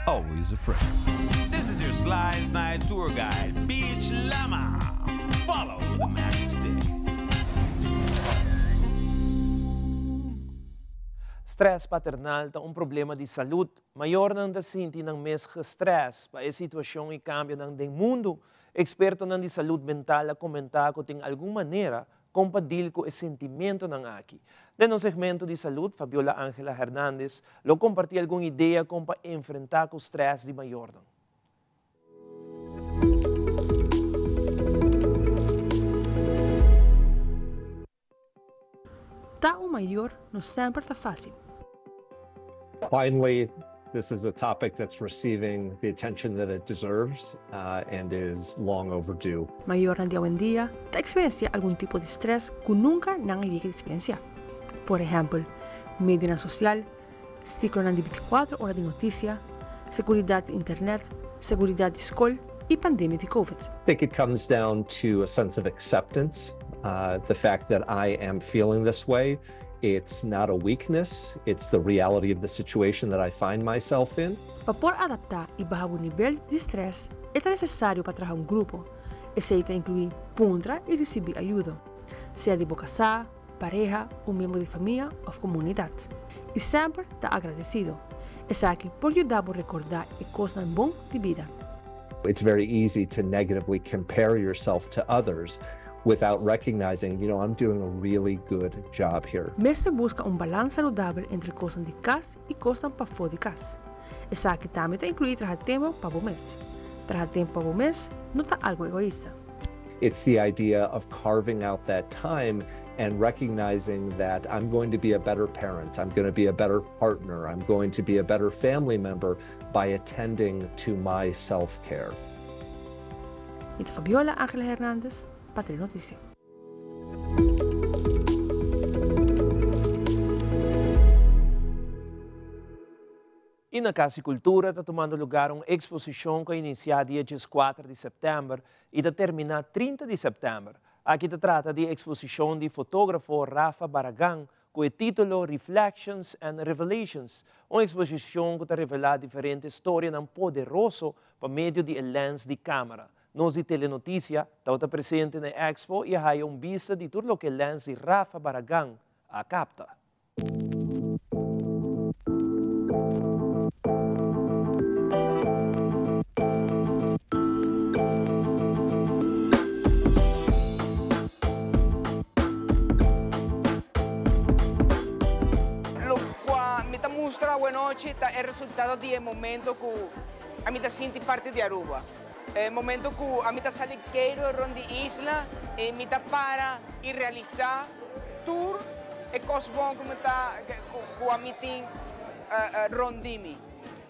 always a friend. This is your Slice Night tour guide, Beach Llama. Follow the magic stick. Stress paternal é um problema de saúde maior não da sinti ng mes stress para a situação e cambio ng ding mundo. Experto ng de saúde mental a comentar que tem alguma maneira compadil com o sentimento ng aqui. No segmento de saúde, Fabiola Ángela Hernández lo compartiu alguma ideia como para enfrentar com o stress de maior. Tá o maior não sempre tá fácil. Finally, this is a topic that's receiving the attention that it deserves and is long overdue. Maior na dia em dia, tá experiencia algum tipo de stress que nunca não iria experienciar. Por exemplo, mídia social, ciclo na 24 horas de notícia, segurança de internet, segurança de escola e pandemia de COVID. I think it comes down to a sense of acceptance, the fact that I am feeling this way. It's not a weakness, it's the reality of the situation that I find myself in. Para poder adaptar e baixar o nível de stress, é necessário para trabalhar um grupo. Aceita incluir puntra e receber ajuda, seja de casar, pareja, um membro de família ou comunidade. E sempre estar agradecido. É aqui por ajudar a recordar e coisas boas de vida. It's very easy to negatively compare yourself to others without recognizing, I'm doing a really good job here. Mestre busca balance saudável entre coisas de casa e coisas para fora de casa. Essa aqui também inclui trabalhar tempo para o mês. Trabalhar tempo para o mês não é algo egoísta. It's the idea of carving out that time and recognizing that I'm going to be a better parent, I'm going to be a better partner, I'm going to be a better family member by attending to my self-care. Ito Fabiola Ángela Hernández, Patria Noticia. E na Casa e Cultura está tomando lugar uma exposição que inicia dia 4 de setembro e vai terminar 30 de setembro. Aqui se trata de exposição de fotógrafo Rafa Barragán com o título Reflections and Revelations, uma exposição que está revelar diferentes histórias poderosas por meio de lens de câmera. Nós de Telenotícia está presente na Expo e há vista de tudo o que lens de Rafa Barragán a capta. È il risultato di un momento che a me senti parte di Aruba. È un momento che a me sale chiaro rondi isla e mi para e realizzare tour e cose buone come a me rondimi.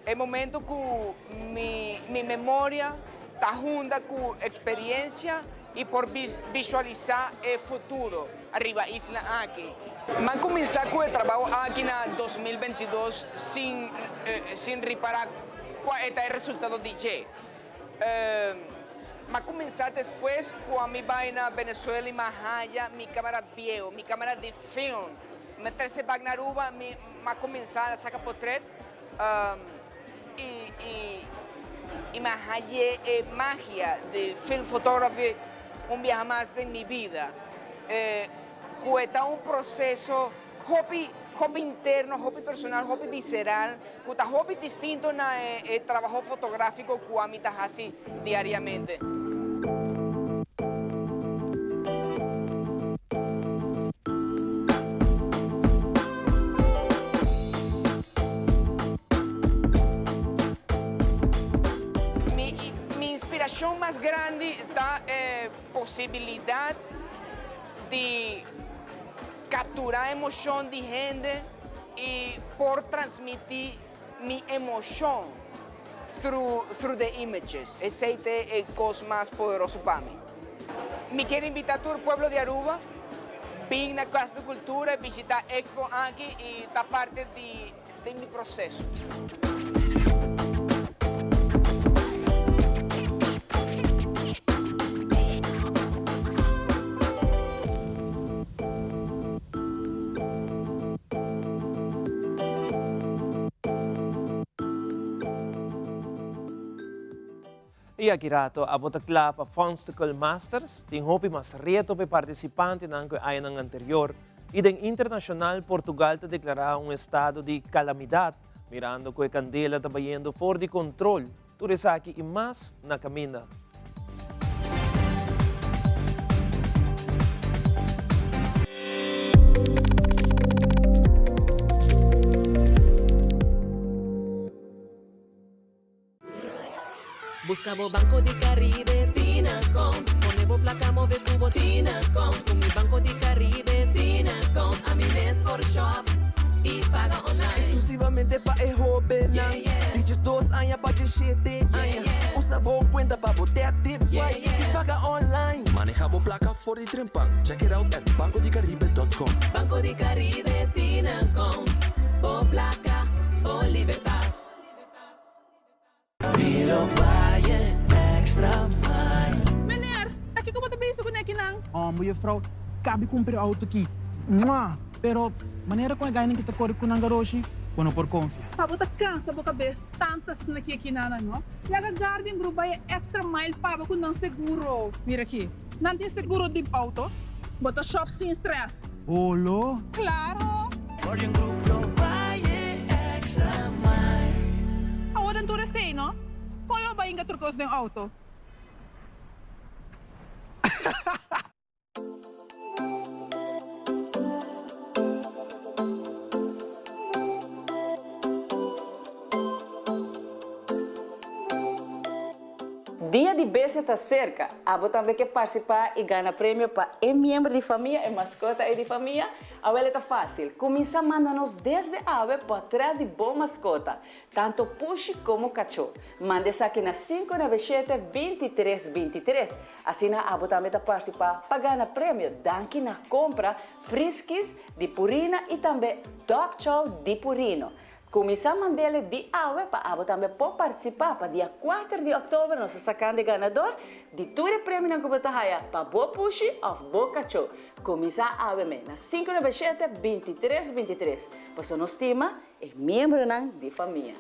È un momento che mi memoria sta junta con esperienza e por visualizar el futuro arriba isla aquí. Me han comenzado con el trabajo aquí en 2022 sin reparar cuál es el resultado de J. Me ha comenzado después cuando me va a Venezuela y más allá mi cámara viejo, mi cámara de film. Me trae para Aruba, me ha comenzado a sacar portrait y más allá magia de film photography. Un viaje más de mi vida. Cuesta un proceso, hobby interno, hobby personal, hobby visceral, que hobby distinto na trabajo fotográfico que a mí hace diariamente. Mi inspiración más grande da posibilidad de capturar emoción de gente y por transmitir mi emoción through the images. Ese es el cosa más poderoso para mí. Me quiero invitar a todo el pueblo de Aruba, vir a la Casa de Cultura, visitar Expo aquí y estar parte de mi proceso. E aqui rato a bota clapa Fonsticle Masters, tem hobby mas reto para participante nan que ano anterior e den internacional Portugal te declarar estado de calamidade, mirando que a candela está indo fora de controle, tudo isso aqui e mais na caminha. Buscamos Banco de Caribe, Tinacom. Ponemos placa, move cubo, Tinacom. Con mi Banco de Caribe, Tinacom. A mi mes por shop y paga online. Exclusivamente para el joven. Dices 2 años para 17 años. Usa boa cuenta para botar tips y paga online. Manejamos placa for the Trempan. Check it out at bancodecaribe.com. Banco de Caribe, Tinacom. O placa, o libertad. Willow Valle Extra Mile. Meneer, aqui como tá bezig com aqui nang? Oh, mevrouw, cabe cumprir auto aqui. Mua! Pero, maneira com a ganha que tá correndo com a garoshi, quando por confia. Pabo tá cansa boca vez tantas aqui nana, no? Laga Garden Group vai Extra Mile pabo com não seguro. Mira aqui, não tem seguro de auto, bota shop sem stress. Olo? Claro! Garden Group vai Extra Mile. Awadan tu resay, no? Kung ba yung gaturkos ng auto? Dia de beijo está cerca. Abo também quer participar e ganhar prêmio para membro de família e mascota de família. A ela está fácil. Começa a mandar-nos desde ave para trás de boa mascota, tanto push como cachorro. Mande-se aqui na 597-2323. Assim, a abo também está participar para ganhar prêmio. Danke na compra, friskis de purina e também dog chow de purino. Começar a mandar de ave para abo também pode participar para dia 4 de outubro nós sacando ganhador de todo o prêmio na competição para boa push ou boa cachorro. Começar a ave na 597-2323. Pois nós estima é membro de família.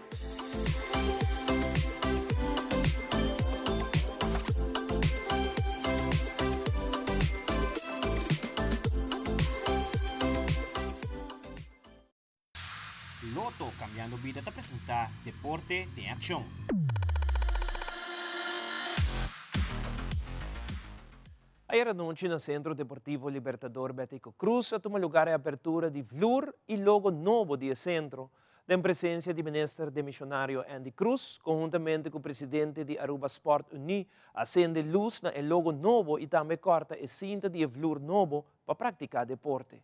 Loto Cambiando Vida te presenta Deporte de Acción. Ayer anuncio no Centro Deportivo Libertador Betico Cruz a tomar lugar a apertura de flor e logo novo do centro, em presença do ministro de Missionário Andy Cruz, conjuntamente com o presidente de Aruba Sport Uni, acende luz na logo novo e também corta a cinta de flor novo para praticar deporte.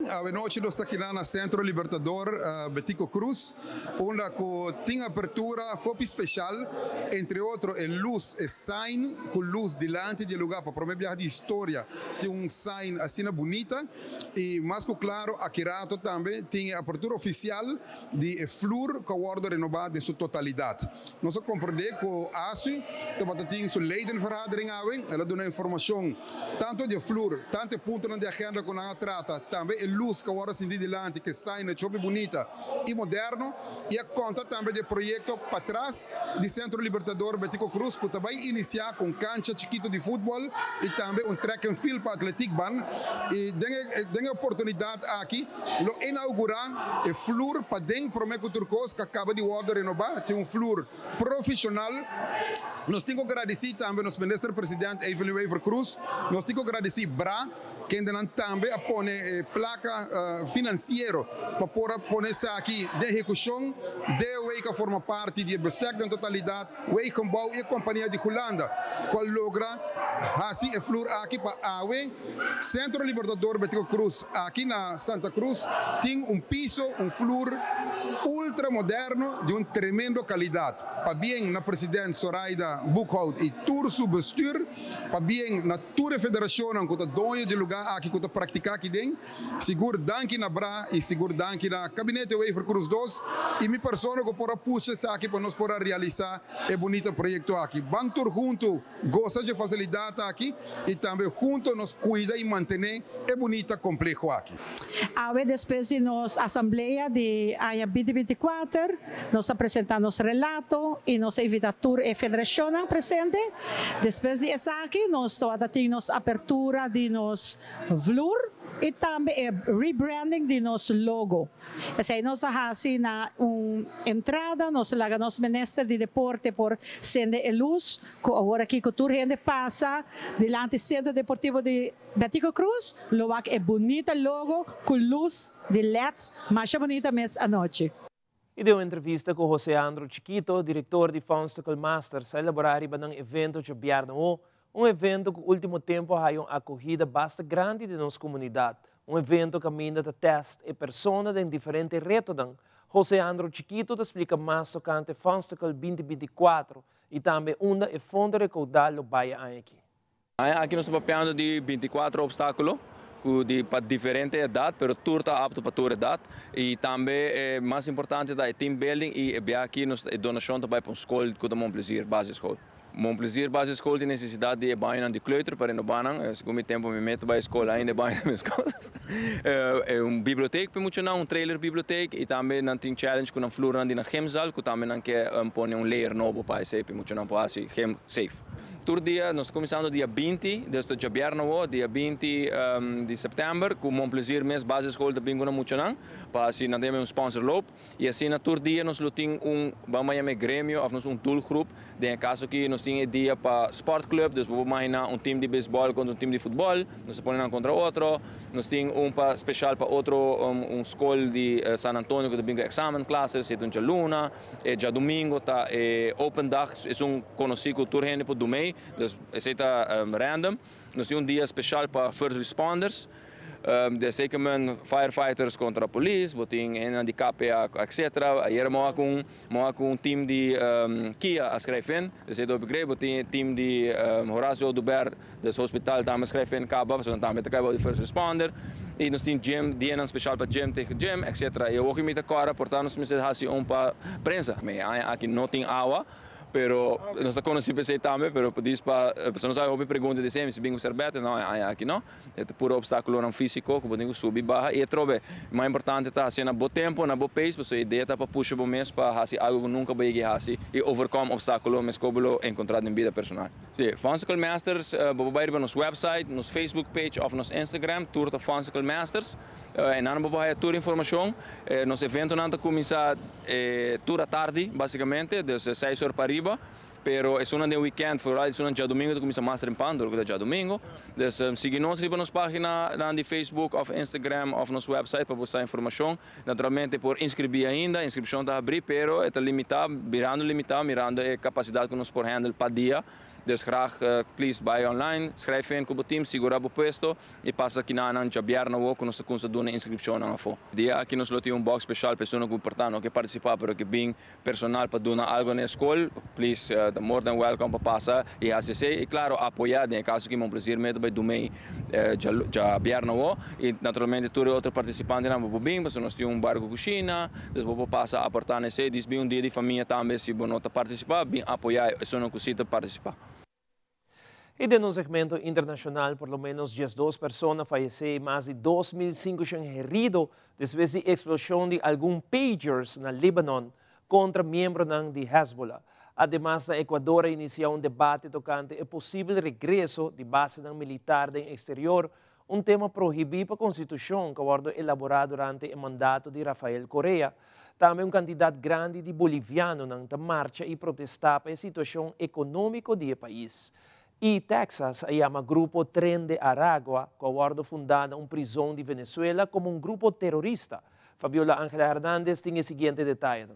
Hoje nós estamos aqui no Centro Libertador Betico Cruz, onde tem abertura muito especial, entre outros, a luz, a sign com luz delante do lugar, para promover a história. Tem sign assim bonita e, mais claro, aqui rato também tem a abertura oficial de flor que o renovado em sua totalidade. Nós compreendemos que o ASU tem sua leidenvergadering, ela dá informação tanto de flor, tanto pontos de agenda que nós trata, também luz que agora se delante, que sai na chope bonita e moderno, e a conta também de projeto para trás do Centro Libertador Betico Cruz, que também iniciar com cancha chiquito de futebol e também track and field para Atlético Ban. E tem a oportunidade aqui, lo inaugurar o flor para dentro para o Turcos, que acaba de ordem renovar, tem flor profissional. Nós temos que agradecer também ao ministro-presidente Evelyn Wever Cruz, nós temos que agradecer BRA, que ainda também põe placa financeira para pôr aqui de execução, de o que forma parte de bestek da totalidade, o Eikenbouw e a companhia de Holanda, qual logra assim a flor aqui para a Centro Libertador Betico Cruz, aqui na Santa Cruz, tem piso, flor ultra moderno de tremenda qualidade. Para bem na presidente Zoraida Boekhout e todo seu bestuur, para bem na toda a federação, que está dono de lugar aqui que está praticar aqui dentro, seguro danke na BRA e seguro danke na Gabinete Wever Cruz 2 e minha pessoa que pode puxar aqui para nós poder realizar esse bonito projeto aqui. Bantur junto gosta de facilidade aqui e também junto nos cuida e manter esse bonito complexo aqui. Depois de nossa Assembleia de AIA 2024, nós apresentamos relato e nós invitamos a federação presente. Depois de aqui, nós temos abertura de nos vloer e também rebranding de nosso logo. Assim, nós fazemos na entrada, nós lagamos ministro de deporte por sende a luz, que agora aqui que toda gente passa delante do Centro Deportivo de Betico Cruz, lo é bonita logo com luz de LEDs, mais bonita mesmo à noite. E deu entrevista com José Andro Chiquito, diretor de Fonstacle Masters, a elaborar um evento de Biarno, evento que no último tempo ha uma acolhida bastante grande de nossa comunidade. Evento que caminha de teste e pessoas em diferentes retos. José Andro Chiquito explica mais sobre Fonstacle 2024 e também onde é fundo recaudado no bairro aqui. Aqui nós estamos falando de 24 obstáculos. Para diferente idade, mas tudo está apto para toda idade. E também, mais importante, é team building e aqui nós donação também para uma escola que é Montplaisir, base escola. Montplaisir, base escola, tem necessidade de banho de kleuter para ir banho. Segundo tempo, me meto para a escola ainda banho nas coisas. É uma biblioteca para muito não, trailer biblioteca e também não tem challenge com a flora na gemzal, que também não quer pôr layer novo para isso, para muito não para assim gem safe. Todo dia, nós começamos dia 20, desde Jabiarno, dia 20 de setembro, com Montplaisir, mês base escola de Bingo na Muchanang, para assim nós temos sponsor loop, e assim na todo dia nós temos vamos chamar grêmio, ou nós doelgroep, de caso que nós temos dia para sport club, dus vamos imaginar time de beisebol contra time de futebol, nós ponemos contra outro, nós temos para especial para outro, escola de San Antonio, que tem examen classes, é dia luna, é dia domingo, tá, open dag, é conhecido tour gente por domingo. Dus é random. Nós temos dia especial para first responders. Zeker firefighters contra a polícia, botem handicap, etc. Aí com team de Kia a escrever, dus do begreep, botem team de Horacio Dubert, do hospital também escrever cabo, então também acaba de first responder. E nós temos gym, dia especial para gym, tegen gym, etc. Eu vou me agora, portanto nós precisamos para prensa. Aqui não tem água. Pero não está conhecido também, pero diz para pessoas não sabem pergunta de se bingo cerveja não aqui não é puro obstáculo não físico que podemos subir barra e trobe mais importante está assim na bom tempo na bom pace porque a ideia está para puxar o mês para fazer algo que nunca vai chegar assim e overcome obstáculo mas como encontrar em vida personal. Sim, Fonstacle Masters vamos ver no nosso website, no Facebook page ou no Instagram, tour da Fonstacle Masters. E não vamos ter toda a informação. Nosso evento não começa toda a tarde, basicamente, das 6 horas para arriba. Pero é um weekend, for é um dia domingo, que começa Master em Pandor, que é dia domingo. Então, siga-nos na nossa página, no Facebook, ou Instagram, ou no nosso website para buscar informação. Naturalmente, por inscrever ainda, a inscrição está aberta, pero é limitado, mirando a capacidade que nós podemos handle para dia. Dus graag, please, buy online, schrijf in com o time, segura o puesto e passa aqui na Jabiarno que nós conseguimos dar uma inscrição na FO. Dia aqui nós temos box especial, pessoas que importante que participar, pero que bem personal para dar algo na escola, please, more than welcome para passar e assistir e claro apoiar, em caso que me prazer mesmo vai do meio Jabiarno e naturalmente todo outro participante não vai bem, mas nós temos barco cozinha, dus vou passar a portar nesse, diz bem dia de família também se não participar, bem apoiar, se não conseguir participar. E de um segmento internacional, por lo menos 12 pessoas faleceram e mais de 2.500 heridos depois da explosão de alguns pagers no Líbano contra membros de Hezbollah. Además, na Equador iniciou debate tocante o possível regresso de base militar do exterior, tema proibido pela Constituição que foi elaborado durante o mandato de Rafael Correa. Também candidato grande de boliviano na marcha e protestar pela situação econômica do país. E Texas chama Grupo Tren de Aragua, que foi fundada uma prisão de Venezuela como grupo terrorista. Fabiola Ángela Hernández tem o seguinte detalhe.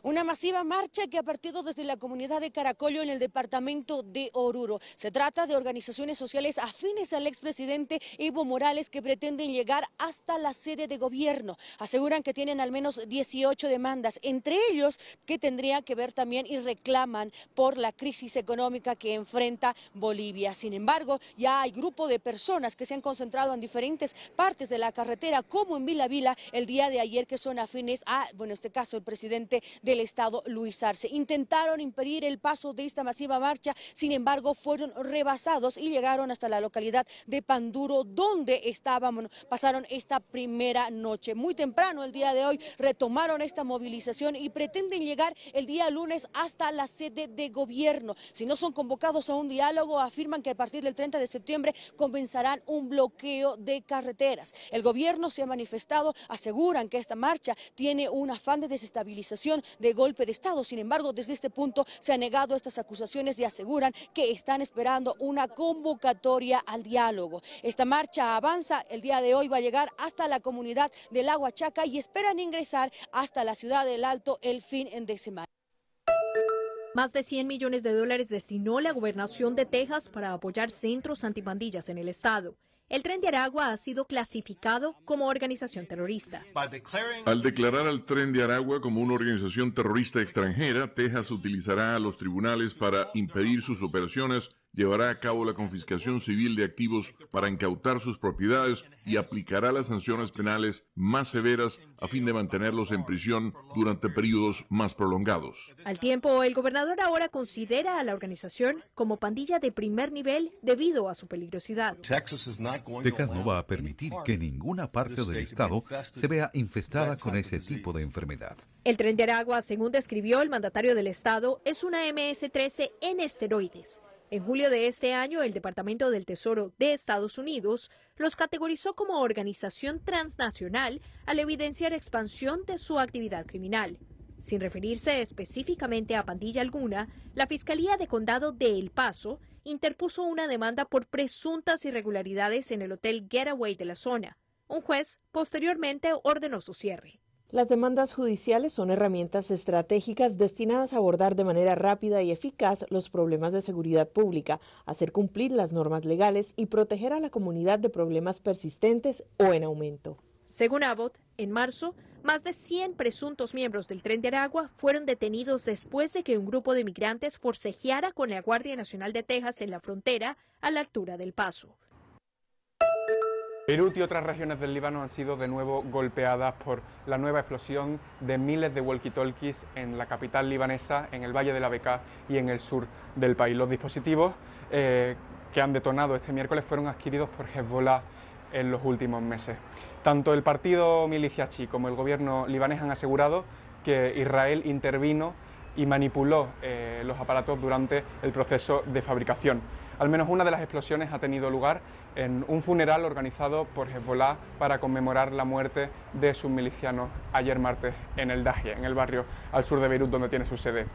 Una masiva marcha que ha partido desde la comunidad de Caracollo en el departamento de Oruro. Se trata de organizaciones sociales afines al expresidente Evo Morales que pretenden llegar hasta la sede de gobierno. Aseguran que tienen al menos 18 demandas, entre ellos que tendrían que ver también y reclaman por la crisis económica que enfrenta Bolivia. Sin embargo, ya hay grupo de personas que se han concentrado en diferentes partes de la carretera, como en Vila Vila el día de ayer, que son afines a, bueno, en este caso, el presidente del Estado, Luis Arce. Intentaron impedir el paso de esta masiva marcha, sin embargo fueron rebasados y llegaron hasta la localidad de Panduro, donde pasaron esta primera noche. Muy temprano el día de hoy retomaron esta movilización y pretenden llegar el día lunes hasta la sede de gobierno. Si no son convocados a un diálogo, afirman que a partir del 30 de septiembre comenzarán un bloqueo de carreteras. El gobierno se ha manifestado, aseguran que esta marcha tiene un afán de desestabilización, de golpe de Estado. Sin embargo, desde este punto se han negado estas acusaciones y aseguran que están esperando una convocatoria al diálogo. Esta marcha avanza, el día de hoy va a llegar hasta la comunidad del Agua Chaca y esperan ingresar hasta la ciudad del Alto el fin de semana. Más de $100 millones destinó la gobernación de Texas para apoyar centros antipandillas en el estado. El Tren de Aragua ha sido clasificado como organización terrorista. Al declarar al Tren de Aragua como una organización terrorista extranjera, Texas utilizará a los tribunales para impedir sus operaciones, llevará a cabo la confiscación civil de activos para incautar sus propiedades y aplicará las sanciones penales más severas a fin de mantenerlos en prisión durante periodos más prolongados. Al tiempo, el gobernador ahora considera a la organización como pandilla de primer nivel debido a su peligrosidad. Texas no va a permitir que ninguna parte del estado se vea infestada con ese tipo de enfermedad. El Tren de Aragua, según describió el mandatario del estado, es una MS-13 en esteroides. En julio de este año, el Departamento del Tesoro de Estados Unidos los categorizó como organización transnacional al evidenciar expansión de su actividad criminal. Sin referirse específicamente a pandilla alguna, la Fiscalía de Condado de El Paso interpuso una demanda por presuntas irregularidades en el Hotel Getaway de la zona. Un juez posteriormente ordenó su cierre. Las demandas judiciales son herramientas estratégicas destinadas a abordar de manera rápida y eficaz los problemas de seguridad pública, hacer cumplir las normas legales y proteger a la comunidad de problemas persistentes o en aumento. Según Abbott, en marzo, más de 100 presuntos miembros del Tren de Aragua fueron detenidos después de que un grupo de migrantes forcejeara con la Guardia Nacional de Texas en la frontera a la altura del Paso. Beirut y otras regiones del Líbano han sido de nuevo golpeadas por la nueva explosión de miles de walkie-talkies en la capital libanesa, en el Valle de la Bekaa y en el sur del país. Los dispositivos que han detonado este miércoles fueron adquiridos por Hezbollah en los últimos meses. Tanto el partido Milicia Chi como el gobierno libanés han asegurado que Israel intervino y manipuló los aparatos durante el proceso de fabricación. Al menos una de las explosiones ha tenido lugar en un funeral organizado por Hezbollah para conmemorar la muerte de sus milicianos ayer martes en el Dahia, en el barrio al sur de Beirut, donde tiene su sede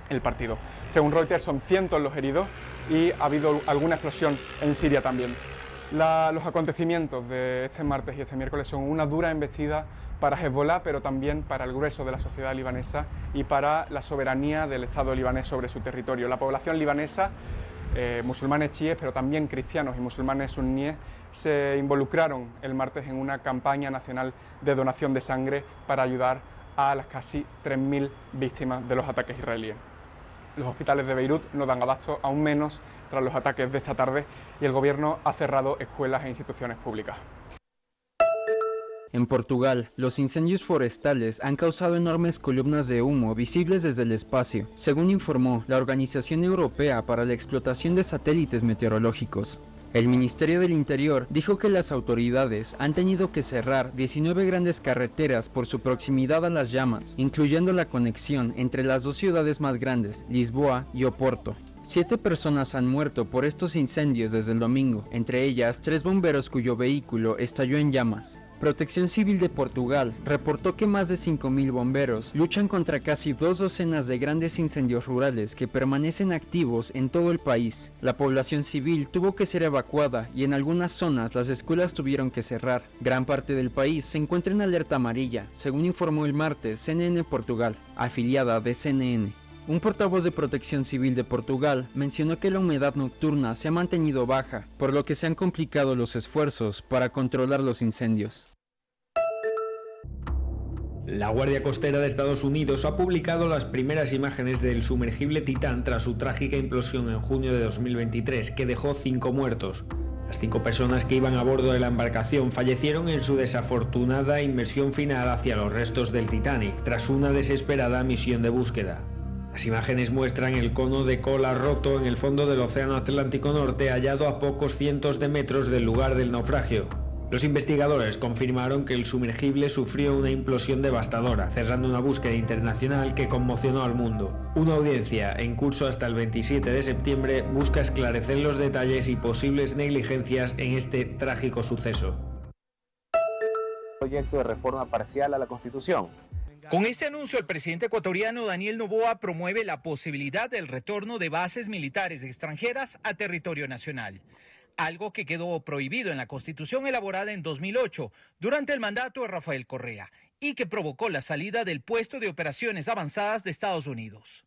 el partido. Según Reuters, son cientos los heridos y ha habido alguna explosión en Siria también. Los acontecimientos de este martes y este miércoles son una dura embestida para Hezbollah, pero también para el grueso de la sociedad libanesa y para la soberanía del Estado libanés sobre su territorio. La población libanesa, musulmanes chiíes, pero también cristianos y musulmanes suníes, se involucraron el martes en una campaña nacional de donación de sangre para ayudar a las casi 3.000 víctimas de los ataques israelíes. Los hospitales de Beirut no dan abasto, aún menos tras los ataques de esta tarde, y el gobierno ha cerrado escuelas e instituciones públicas. En Portugal, los incendios forestales han causado enormes columnas de humo visibles desde el espacio, según informó la Organización Europea para la Explotación de Satélites Meteorológicos. El Ministerio del Interior dijo que las autoridades han tenido que cerrar 19 grandes carreteras por su proximidad a las llamas, incluyendo la conexión entre las dos ciudades más grandes, Lisboa y Oporto. 7 personas han muerto por estos incendios desde el domingo, entre ellas 3 bomberos cuyo vehículo estalló en llamas. Protección Civil de Portugal reportó que más de 5.000 bomberos luchan contra casi 2 docenas de grandes incendios rurales que permanecen activos en todo el país. La población civil tuvo que ser evacuada y en algunas zonas las escuelas tuvieron que cerrar. Gran parte del país se encuentra en alerta amarilla, según informó el martes CNN Portugal, afiliada de CNN. Un portavoz de Protección Civil de Portugal mencionó que la humedad nocturna se ha mantenido baja, por lo que se han complicado los esfuerzos para controlar los incendios. La Guardia Costera de Estados Unidos ha publicado las primeras imágenes del sumergible Titán tras su trágica implosión en junio de 2023, que dejó 5 muertos. Las 5 personas que iban a bordo de la embarcación fallecieron en su desafortunada inmersión final hacia los restos del Titanic, tras una desesperada misión de búsqueda. Las imágenes muestran el cono de cola roto en el fondo del Océano Atlántico Norte, hallado a pocos cientos de metros del lugar del naufragio. Los investigadores confirmaron que el sumergible sufrió una implosión devastadora, cerrando una búsqueda internacional que conmocionó al mundo. Una audiencia en curso hasta el 27 de septiembre busca esclarecer los detalles y posibles negligencias en este trágico suceso. Proyecto de reforma parcial a la Constitución. Con este anuncio, el presidente ecuatoriano Daniel Noboa promueve la posibilidad del retorno de bases militares extranjeras a territorio nacional, algo que quedó prohibido en la Constitución elaborada en 2008 durante el mandato de Rafael Correa y que provocó la salida del puesto de operaciones avanzadas de Estados Unidos.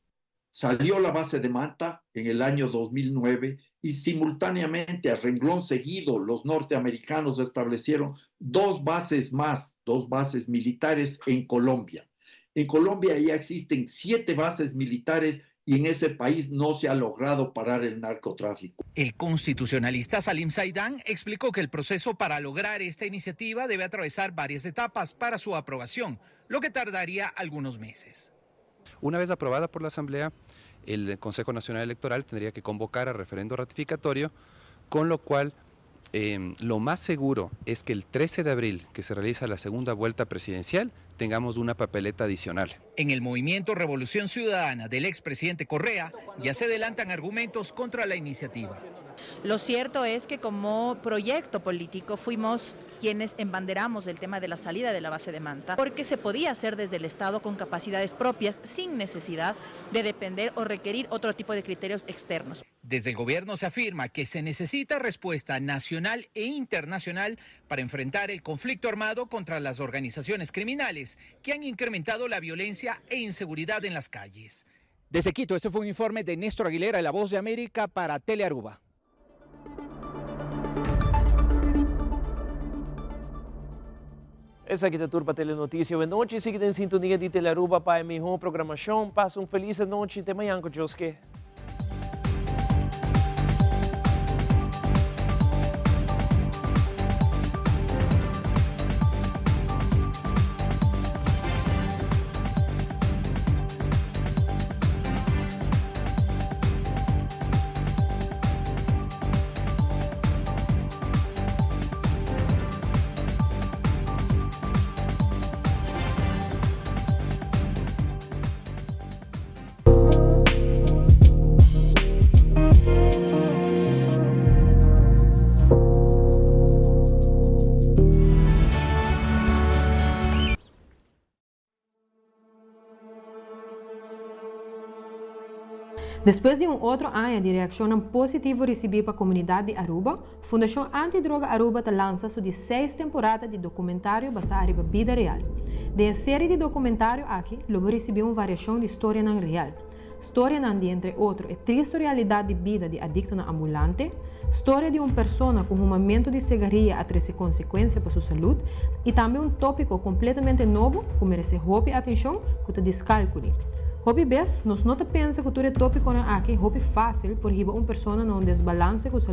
Salió la base de Manta en el año 2009 y simultáneamente, a renglón seguido, los norteamericanos establecieron 2 bases más, 2 bases militares en Colombia. En Colombia ya existen 7 bases militares y en ese país no se ha logrado parar el narcotráfico. El constitucionalista Salim Saidán explicó que el proceso para lograr esta iniciativa debe atravesar varias etapas para su aprobación, lo que tardaría algunos meses. Una vez aprobada por la Asamblea, el Consejo Nacional Electoral tendría que convocar a referendo ratificatorio, con lo cual lo más seguro es que el 13 de abril, que se realiza la segunda vuelta presidencial, tengamos una papeleta adicional. En el movimiento Revolución Ciudadana del expresidente Correa ya se adelantan argumentos contra la iniciativa. Lo cierto es que como proyecto político fuimos quienes embanderamos el tema de la salida de la base de Manta, porque se podía hacer desde el Estado con capacidades propias sin necesidad de depender o requerir otro tipo de criterios externos. Desde el gobierno se afirma que se necesita respuesta nacional e internacional para enfrentar el conflicto armado contra las organizaciones criminales que han incrementado la violencia e inseguridad en las calles. Desde Quito, este fue un informe de Néstor Aguilera, de La Voz de América, para Telearuba. Essa aqui é a Turba Telenotícia. Boa noite, siga em sintonia de Telearuba para a minha programação. Passa feliz noite. Até amanhã com Deus que. Depois de outro ano de reação positiva recebida para a comunidade de Aruba, a Fundação Antidroga Aruba lança sua 16ª temporada de documentário baseado na vida real. Da série de documentário aqui, logo recebeu uma variação de história não real. História não de, entre outros, a triste realidade de vida de adicto ambulante, História de uma pessoa com fumamento de cigarrilha a trazer consequência para sua saúde e também um tópico completamente novo que merece roupa e atenção que o descalcule. Hobby bes, nós não pensa que o tópico aqui é fácil, porque uma pessoa não desbalance com